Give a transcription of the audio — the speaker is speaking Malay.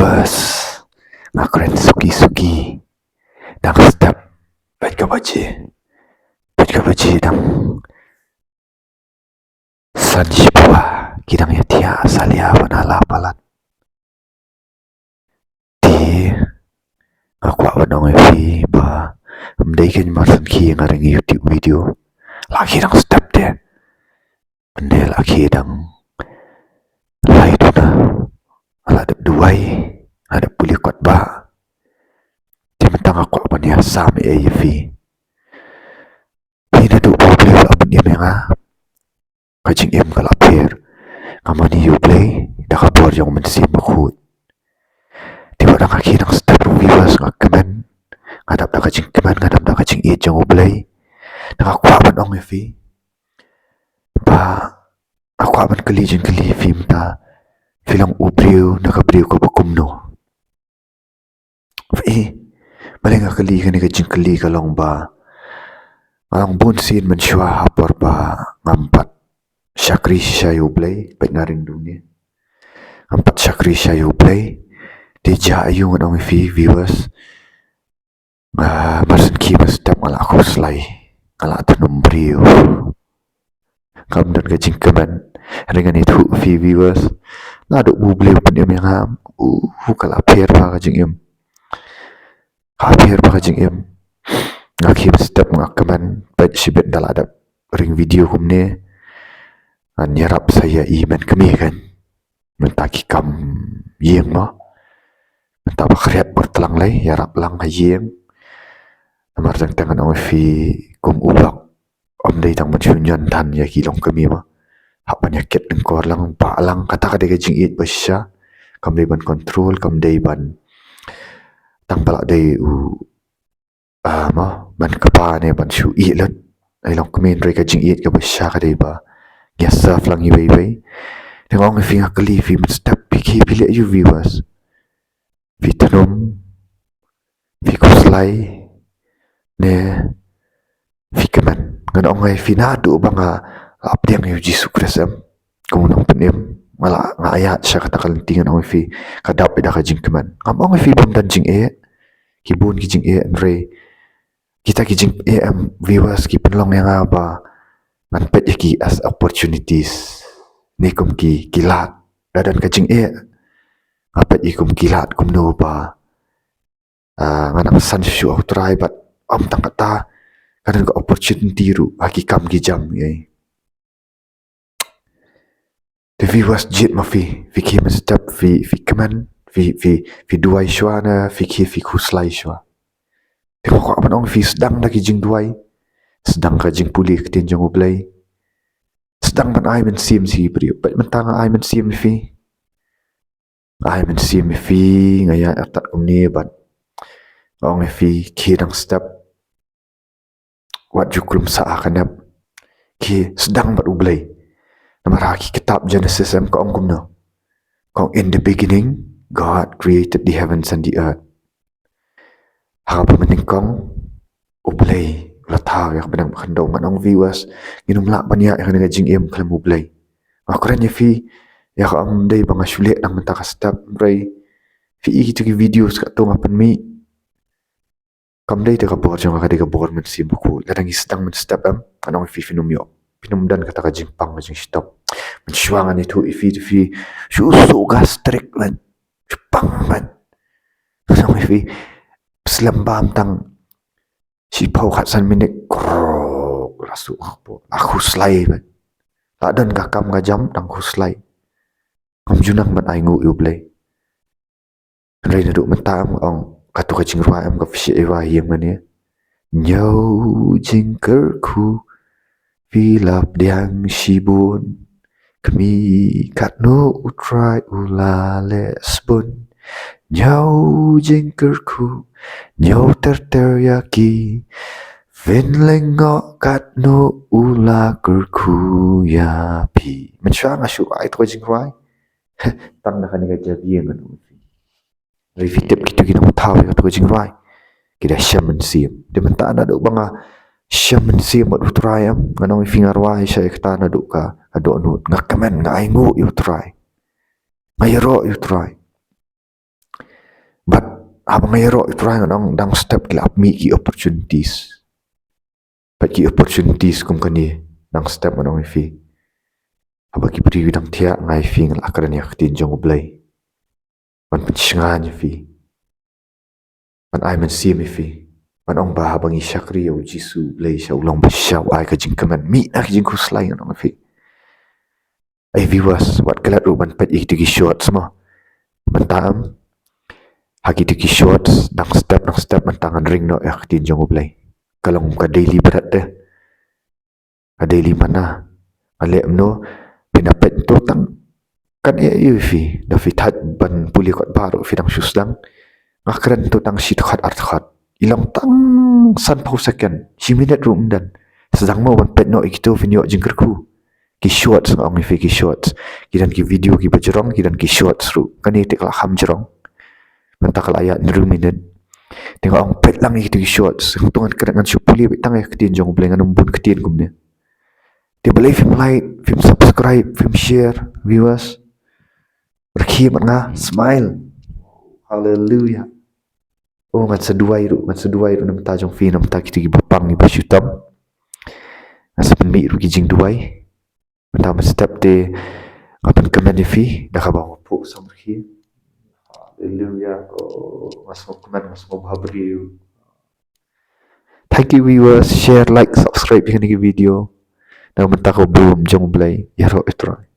viewers, ngakren suki-suki dang step baik ka baji dang sanjipwa kidang ya tia salia wanala palat ti aku wadong fi ba amdai ken marsan Khie ngareng YouTube video lagi dang step dia pendel lagi dang lai tu na ala dep duai ada pulih kuat ba dia mentang aku apa ni asam fi Pina duk boleh lah benda yang kajing em kalau apir ngamani you play dah kabur yang mensi makut tiba dah kaki nak step viewers ngak kemen ngadap dah kajing kemen ngadap dah kajing e jang play dah aku aban ong fi ba aku aban keli fi Mynta filang ubriu nak abriu ko bakum no balik ngak keli kan kajing keli kalong ba ang bunsin Mynshwa hapoh ba ngampat syakri shayu play baik ngaring dunia ngampat syakri shayu play deja ayu ngadong fi viewers marsan Khie step ngala aku selai ngala tanum beriu kam dan kajing keman dengan itu fi viewers ngaduk buble pun em yang kala apir ba kajing em Khie step ngak keman baik sibet dal ada ring video kumne nyerap saya iman kami kan mentaki kam yeng mo mentah bakriat bertelang lai yarap lang yeng namar jang tangan ong fi kum ulak om dei tang menchunyan tan ya kilong kami mo hak penyakit dengkor lang pa lang kata kade kajing it basya kam dei ban control kam dei ban tang balak dei mo ban kapa ne ban shu i lat ai long kami rei kajing it ka basya kade ba Yasa flang ibai tengok fi ngakali fi step piki pilih you viewers fi tanum fi kuslai ne fi keman ngan ong fi nadu banga abdiang yu Yesus Kristus kumunang penem mala ngayat sya kata kalentingan ong fi kadap ida kajing keman ong fi bom dan jing kibun kijing re kita kijing viewers ki penlong yang apa manpet yaki as opportunities ni kum ki kilat dadan kajing ngapet ikum kilat kum no ba nganak san shu au try but tang kata kadan ko opportunity ru haki kam ki jam the viewers jit ma fi Khie step fi keman fi duai shwa na fi Khie fi kuslai shwa tengok ko apan ong fi sedang lagi jing duai sedang kajing pulih ketin jang play sedang ban ai men sim si brio pat mentang ai men sim fi ngaya atat umni ban ong fi Khie dang step wat juklum sa akanap Khie sedang bat ublay namar haki kitab Genesis ko ong kumno kong in the beginning God created the heavens and the earth haka pamening kong ublay lathaw yak benang khandong manong viewers ginumla banya yak nga jing em klam ublay akran ya fi yak am dei banga shule nang menta ka step ray fi gitu ki videos ka to ngapan mi kam dei ka bor jong ka de ka bor men sim ku ladang istang men step kanong fi finum yo pinum dan kata ka jing pang jing stop mensyuangan itu fi shu so gastrik man pang man kanong fi selembam tang si pau kat san minik krok lasu aku selai ban ladan kakam ngajam tang ku selai am junang ban ai ngu yu play rei duk mentam ong katu kajing ruai am ka fisi ewa yeng mania niew Jingkyrkhu vilap diang shibun kami kat no utrai ulale spun niew Jingkyrkhu niew terteriyaki Vin lengok kat no ula kerku ya pi Mynshwa ngasyu ai to jing ruai tang dah kan ga jadi ngan revitep gitu gitu tahu ya to jing ruai kida shaman sim de menta na do banga shaman sim mat utrai am nganong fingar ruai sya ekta na do ka ado nut ngakamen ngai ngu you try ngayro you try Abang ayro itrang dang step kila mi ki opportunities. Pat ki opportunities kum kani dang step manong fi. Aba ki pri dang thia ngai fi ngal akran ya khtin jong blai. Man pichngan ya fi. Man ai man si mi fi. Man ong ba bang isyakri ya jisu blai sya ulang ba sya ai ka jingkaman mi nak jingku slai nong fi. Ai viewers wat kalat ru man pat ik tigi short semua. Man taam hagi tigi shorts dang step man tangan ring no ya khtin jong blai. Kalau ka daily berat deh. Ka daily mana? Ale mno pinapet to tang kan yu fi da fi that ban puli kot baru fi dang susdang ngakren to tang shit khat art khat ilang tang san pau second si minute room dan sedang mau ban pet no ikito video Jingkyrkhu ki shorts ngong fi ki shorts kidan ki video ki bajrong kidan ki shorts ru kan ni tek la ham jrong mentak la ayat ni minute tengok ong pet lang iki ki shorts tungan keren ngan puli tang ya ketin jong blengan umbun ketin kumne dia boleh film like, film subscribe, film share, viewers. Khie nga smile. Hallelujah. Oh ngat seduai ru nam ta jong fi nam ta ki bapang ni basyutam. Asap mi ru ki jing duai. Mata ma step de apan comment fi dah ka bawa po sam khie. Hallelujah. Oh masuk comment masuk habri. Thank you viewers, share, like, subscribe dengan video. Dah mentah ko boom jong blai. Ya ro itra.